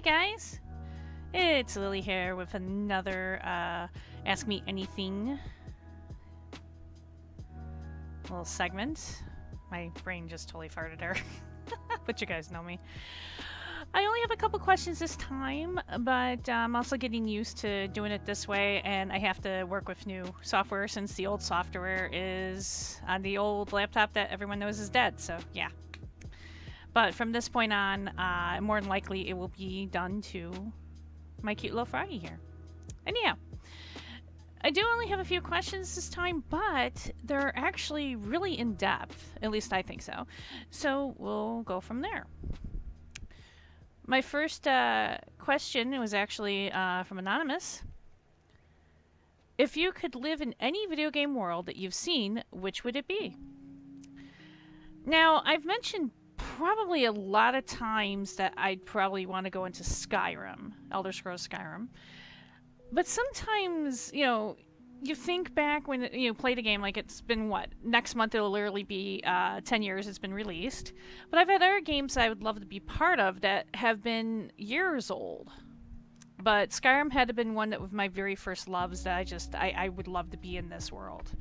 guys, it's Lily here with another Ask Me Anything little segment. My brain just totally farted there, but you guys know me. I only have a couple questions this time, but I'm also getting used to doing it this way, and I have to work with new software since the old software is on the old laptop that everyone knows is dead, so yeah. But from this point on, more than likely it will be done to my cute little froggy here. Anyhow, I do only have a few questions this time, but they're actually really in-depth. At least I think so. So we'll go from there. My first question was actually from Anonymous. If you could live in any video game world that you've seen, which would it be? Now, I've mentioned probably a lot of times that I'd probably want to go into Skyrim, Elder Scrolls Skyrim. But sometimes, you think back when you played a game, like it's been what? Next month it'll literally be 10 years it's been released. But I've had other games I would love to be part of that have been years old. But Skyrim had been one that was my very first loves that I would love to be in this world.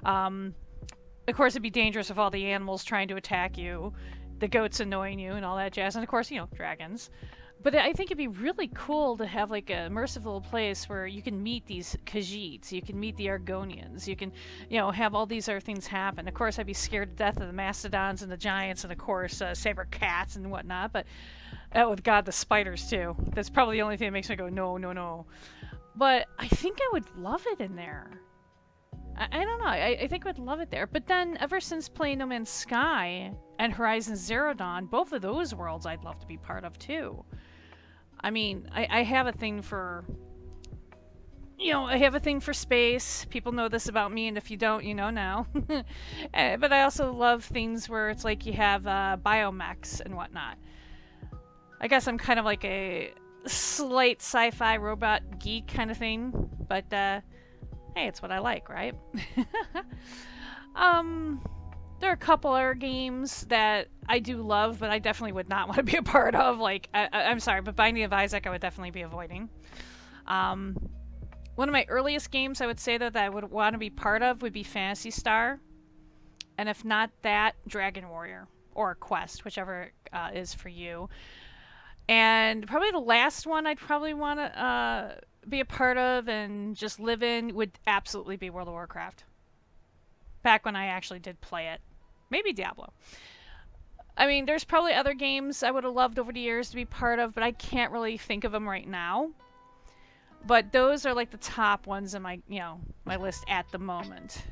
Of course, it'd be dangerous with all the animals trying to attack you, the goats annoying you, and all that jazz. And of course, dragons. But I think it'd be really cool to have like a immersive little place where you can meet these Khajiits, you can meet the Argonians, you can, have all these other things happen. Of course, I'd be scared to death of the mastodons and the giants, and of course, saber cats and whatnot. But with God, the spiders too. That's probably the only thing that makes me go no, no, no. But I think I would love it in there. I don't know. I think I would love it there. But then, ever since playing No Man's Sky and Horizon Zero Dawn, both of those worlds I'd love to be part of too. I mean, I have a thing for, I have a thing for space. People know this about me, and if you don't, you know now. But I also love things where it's like you have biomechs and whatnot. I guess I'm kind of like a slight sci-fi robot geek kind of thing, but hey, it's what I like, right? There are a couple other games that I do love, but I definitely would not want to be a part of. Like, I'm sorry, but Binding of Isaac I would definitely be avoiding. One of my earliest games I would say that I would want to be part of would be Phantasy Star. And if not that, Dragon Warrior. Or Quest, whichever is for you. And probably the last one I'd probably want to be a part of and just live in would absolutely be World of Warcraft. Back when I actually did play it. Maybe Diablo. I mean, there's probably other games I would have loved over the years to be part of, but I can't really think of them right now. But those are like the top ones in my, my list at the moment.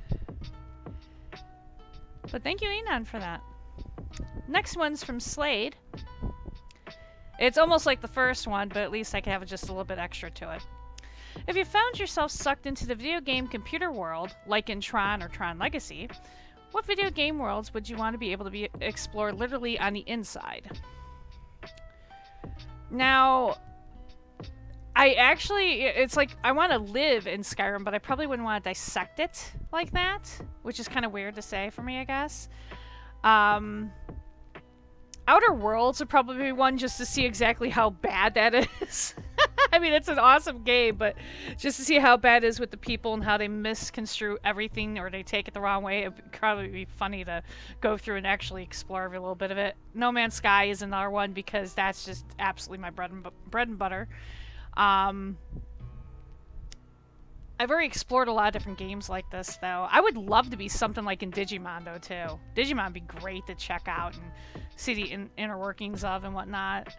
But thank you, Enon, for that. Next one's from Slade. It's almost like the first one, but at least I can have just a little bit extra to it. If you found yourself sucked into the video game computer world, like in Tron or Tron Legacy, what video game worlds would you want to be able to explore literally on the inside? Now, it's like I want to live in Skyrim, but I probably wouldn't want to dissect it like that, which is kind of weird to say for me, I guess. Outer Worlds would probably be one just to see exactly how bad that is. I mean, it's an awesome game, but just to see how bad it is with the people and how they misconstrue everything or they take it the wrong way, it would probably be funny to go through and actually explore every little bit of it. No Man's Sky is another one because that's just absolutely my bread and butter. I've already explored a lot of different games like this, though. I would love to be something like in Digimon, though, too. Digimon would be great to check out and see the inner workings of and whatnot.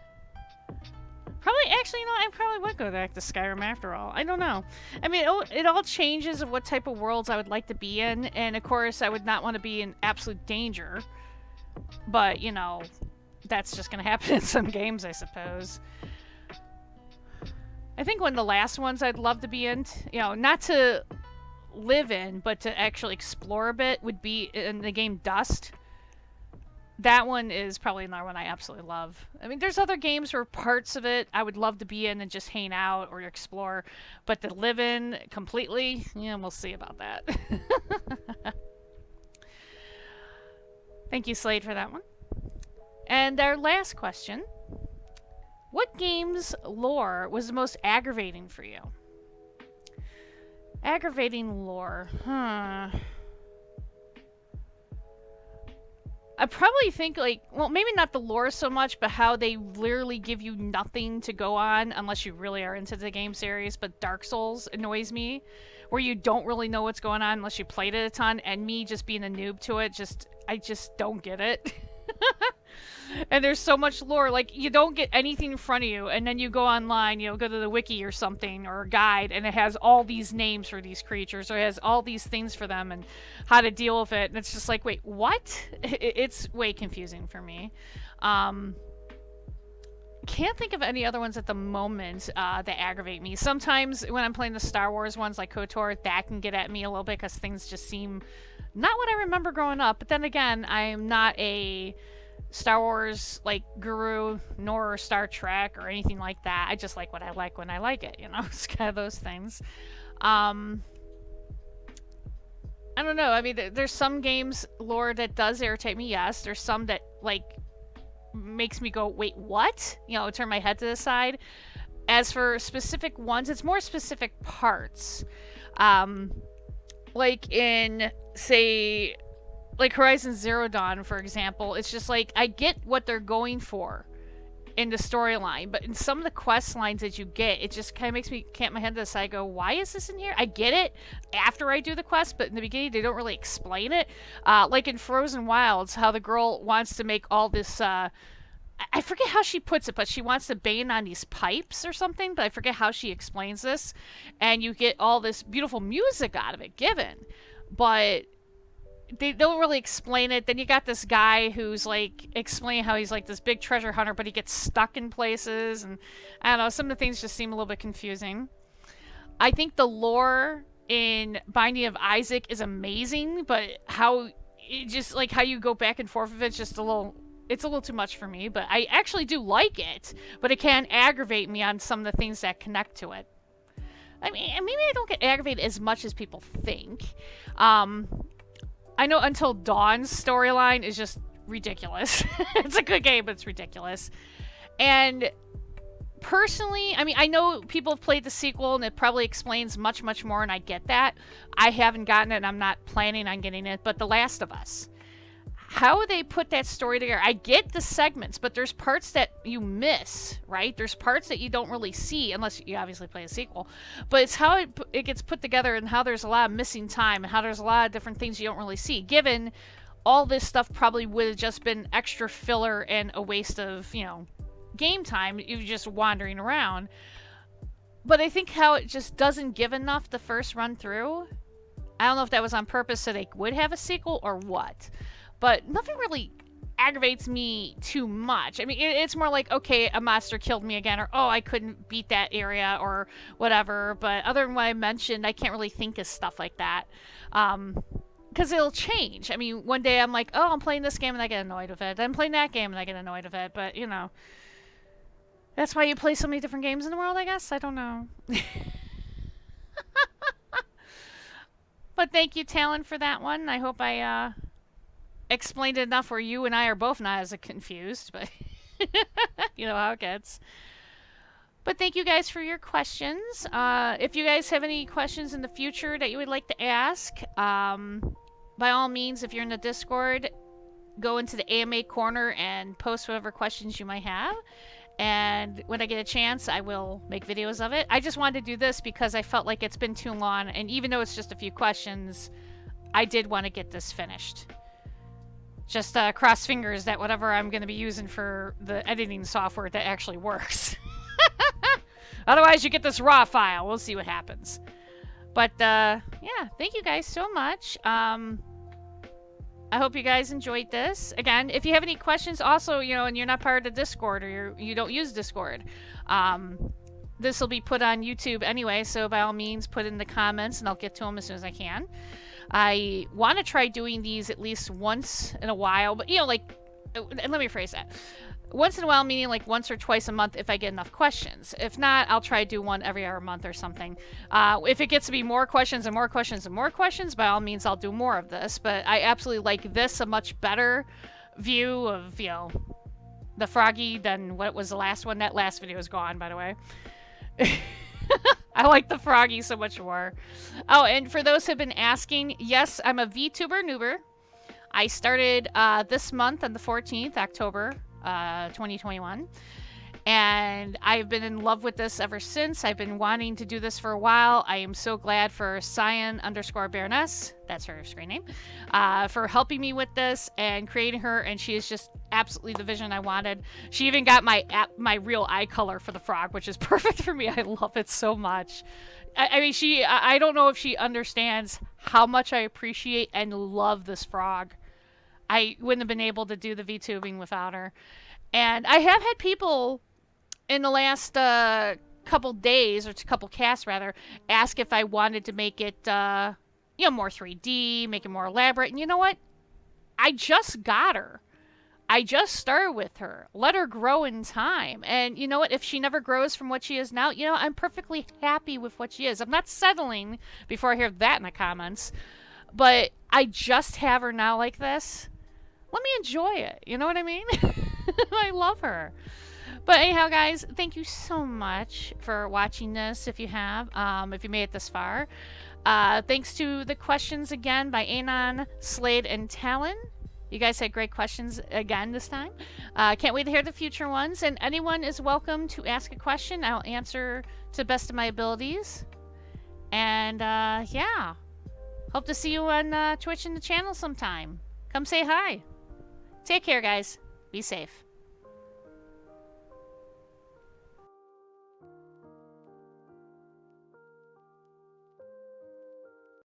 Probably, actually, I probably would go back to Skyrim after all. I don't know. I mean, it all changes of what type of worlds I would like to be in, and of course, I would not want to be in absolute danger. But, that's just going to happen in some games, I suppose. I think one of the last ones I'd love to be in, not to live in, but to actually explore a bit, would be in the game Dust. That one is probably another one I absolutely love. I mean, there's other games where parts of it I would love to be in and just hang out or explore, but to live in completely, we'll see about that. Thank you, Slade, for that one. And our last question What game's lore was the most aggravating for you? Aggravating lore. I probably think, like, well, maybe not the lore so much, but how they literally give you nothing to go on unless you really are into the game series. But Dark Souls annoys me, where you don't really know what's going on unless you played it a ton, and me just being a noob to it, I just don't get it. And there's so much lore, like, you don't get anything in front of you, and then you go online, you know, go to the wiki or something, or a guide, and it has all these names for these creatures, or it has all these things for them, and how to deal with it, and it's just like, wait, what? It's way confusing for me. Can't think of any other ones at the moment that aggravate me. Sometimes when I'm playing the Star Wars ones, like KOTOR, that can get at me a little bit, because things just seem not what I remember growing up, but then again, I'm not a Star Wars like guru nor Star Trek or anything like that. I just like what I like when I like it, you know. It's kind of those things. I don't know. I mean, there's some games lore that does irritate me. Yes, there's some that like makes me go, wait, what? You know, turn my head to the side. As for specific ones, it's more specific parts. Like in, say, like Horizon Zero Dawn, for example, it's just like, I get what they're going for in the storyline, but in some of the quest lines that you get, it just kind of makes me cant my head to the side, go, why is this in here? I get it after I do the quest, but in the beginning, they don't really explain it. Like in Frozen Wilds, how the girl wants to make all this, I forget how she puts it, but she wants to bang on these pipes or something, but I forget how she explains this, and you get all this beautiful music out of it given, but they don't really explain it. Then you got this guy who's like explaining how he's like this big treasure hunter, but he gets stuck in places, and I don't know, some of the things just seem a little bit confusing. I think the lore in Binding of Isaac is amazing, but how it just like how you go back and forth with it's just it's a little too much for me, but I actually do like it, but it can aggravate me on some of the things that connect to it. I mean, maybe I don't get aggravated as much as people think. I know Until Dawn's storyline is just ridiculous. It's a good game, but it's ridiculous. And personally, I mean, I know people have played the sequel, and it probably explains much, much more, and I get that. I haven't gotten it, and I'm not planning on getting it, but The Last of Us. How they put that story together, I get the segments, but there's parts that you miss, right? There's parts that you don't really see, unless you obviously play a sequel. But it's how it gets put together, and how there's a lot of missing time, and how there's a lot of different things you don't really see. Given all this stuff probably would have just been extra filler and a waste of, you know, game time. You're just wandering around. But I think how it just doesn't give enough the first run through. I don't know if that was on purpose so they would have a sequel or what. But nothing really aggravates me too much. I mean, it's more like, okay, a monster killed me again, or, oh, I couldn't beat that area, or whatever. But other than what I mentioned, I can't really think of stuff like that. Because it'll change. I mean, one day I'm like, oh, I'm playing this game, and I get annoyed with it. Then I'm playing that game, and I get annoyed with it. But, you know, that's why you play so many different games in the world, I guess? I don't know. But thank you, Talon, for that one. I hope I, explained it enough where you and I are both not as confused, but you know how it gets. But thank you guys for your questions. If you guys have any questions in the future that you would like to ask, by all means, if you're in the Discord, go into the AMA corner and post whatever questions you might have. And when I get a chance, I will make videos of it. I just wanted to do this because I felt like it's been too long, and even though it's just a few questions, I did want to get this finished. Just cross fingers that whatever I'm going to be using for the editing software that actually works. Otherwise, you get this raw file. We'll see what happens. But, yeah, thank you guys so much. I hope you guys enjoyed this. Again, if you have any questions, also, you know, and you're not part of the Discord, or you don't use Discord, this will be put on YouTube anyway, so by all means, put in the comments, and I'll get to them as soon as I can. I want to try doing these at least once in a while, but, you know, like, let me rephrase that. Once in a while, meaning like once or twice a month if I get enough questions. If not, I'll try to do one every other month or something. If it gets to be more questions and more questions and more questions, by all means, I'll do more of this. But I absolutely like this, a much better view of, you know, the froggy than what was the last one. That last video is gone, by the way. I like the froggy so much more. Oh, and for those who have been asking, yes, I'm a VTuber noober. I started this month on the 14th, October 2021. And I've been in love with this ever since. I've been wanting to do this for a while. I am so glad for Cyan_Baroness, that's her screen name, for helping me with this and creating her. And she is just absolutely the vision I wanted. She even got my real eye color for the frog, which is perfect for me. I love it so much. I mean, I don't know if she understands how much I appreciate and love this frog. I wouldn't have been able to do the VTubing without her. And I have had people in the last couple days, or couple casts rather, ask if I wanted to make it, more 3D, make it more elaborate. And you know what? I just got her. I just started with her. Let her grow in time. And you know what? If she never grows from what she is now, I'm perfectly happy with what she is. I'm not settling before I hear that in the comments. But I just have her now like this. Let me enjoy it. You know what I mean? I love her. But anyhow, guys, thank you so much for watching this, if you have, if you made it this far. Thanks to the questions again by Anon, Slade, and Talon. You guys had great questions again this time. Can't wait to hear the future ones. And anyone is welcome to ask a question. I'll answer to the best of my abilities. And, yeah. Hope to see you on Twitch and the channel sometime. Come say hi. Take care, guys. Be safe.